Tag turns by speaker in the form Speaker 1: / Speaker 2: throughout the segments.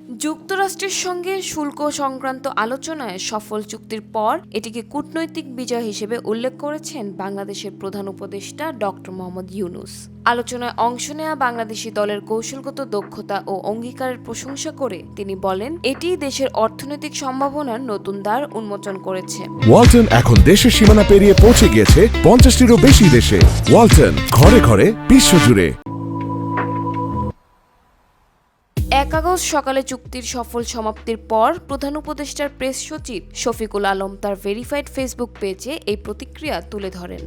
Speaker 1: যুক্তরাষ্ট্রের সঙ্গে শুল্ক সংক্রান্ত আলোচনায় সফল চুক্তির পর এটিকে কূটনৈতিক বিজয় হিসেবে উল্লেখ করেছেন বাংলাদেশের প্রধান উপদেষ্টা ডক্টর মোহাম্মদ ইউনূস। আলোচনায় অংশ নেওয়া বাংলাদেশি দলের কৌশলগত দক্ষতা ও অঙ্গীকারের প্রশংসা করে তিনি বলেন, এটি দেশের অর্থনৈতিক সম্ভাবনার নতুন দ্বার উন্মোচন করেছে।
Speaker 2: ওয়ালটন এখন দেশের সীমানা পেরিয়ে পৌঁছে গিয়েছে 50টিরও বেশি দেশে। ওয়ালটন, ঘরে ঘরে বিশ্বজুড়ে।
Speaker 1: 1 আগস্ট সকালে চুক্তির সফল সমাপ্তির পর প্রধান উপদেষ্টার প্রেস সচিব শফিকুল আলম তার ভেরিফাইড ফেসবুক পেজে এই প্রতিক্রিয়া তুলে ধরেন।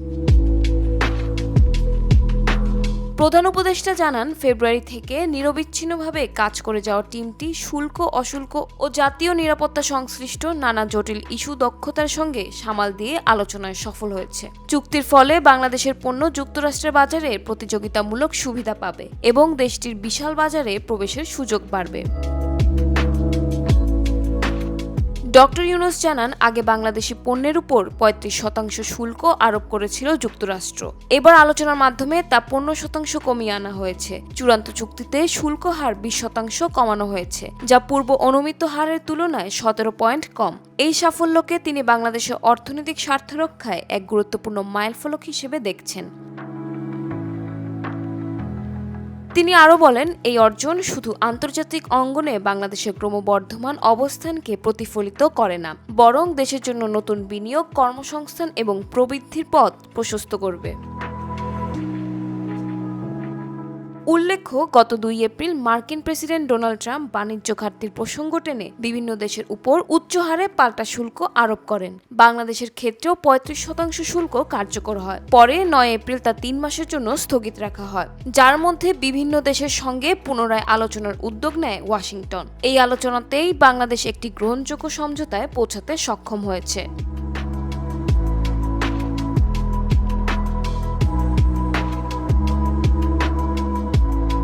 Speaker 1: প্রধান উপদেষ্টা জানান, ফেব্রুয়ারি থেকে নিরবিচ্ছিন্নভাবে কাজ করে যাওয়া টিমটি শুল্ক, অশুল্ক ও জাতীয় নিরাপত্তা সংশ্লিষ্ট নানা জটিল ইস্যু দক্ষতার সঙ্গে সামাল দিয়ে আলোচনায় সফল হয়েছে। চুক্তির ফলে বাংলাদেশের পণ্য যুক্তরাষ্ট্রের বাজারে প্রতিযোগিতামূলক সুবিধা পাবে এবং দেশটির বিশাল বাজারে প্রবেশের সুযোগ বাড়বে। ডক্টর ইউনূস জানান, আগে বাংলাদেশি পণ্যের উপর 35% শুল্ক আরোপ করেছিল যুক্তরাষ্ট্র। এবার আলোচনার মাধ্যমে তা 15% কমিয়ে আনা হয়েছে। চূড়ান্ত চুক্তিতে শুল্ক হার 20% কমানো হয়েছে, যা পূর্ব অনুমিত হারের তুলনায় 17 পয়েন্ট কম। এই সাফল্যকে তিনি বাংলাদেশের অর্থনৈতিক স্বার্থ রক্ষায় এক গুরুত্বপূর্ণ মাইলফলক হিসেবে দেখছেন। তিনি আরও বলেন, এই অর্জন শুধু আন্তর্জাতিক অঙ্গনে বাংলাদেশের ক্রমবর্ধমান অবস্থানকে প্রতিফলিত করে না, বরং দেশের জন্য নতুন বিনিয়োগ, কর্মসংস্থান এবং প্রবৃদ্ধির পথ প্রশস্ত করবে। উল্লেখ্য, গত 2 এপ্রিল মার্কিন প্রেসিডেন্ট ডোনাল্ড ট্রাম্প বাণিজ্য ঘাটতির প্রসঙ্গ টেনে বিভিন্ন দেশের উপর উচ্চ হারে পাল্টা শুল্ক আরোপ করেন। বাংলাদেশের ক্ষেত্রেও 35% শুল্ক কার্যকর হয়। পরে 9 এপ্রিল তা 3 মাসের জন্য স্থগিত রাখা হয়, যার মধ্যে বিভিন্ন দেশের সঙ্গে পুনরায় আলোচনার উদ্যোগ নেয় ওয়াশিংটন। এই আলোচনাতেই বাংলাদেশ একটি গ্রহণযোগ্য সমঝোতায় পৌঁছাতে সক্ষম হয়েছে।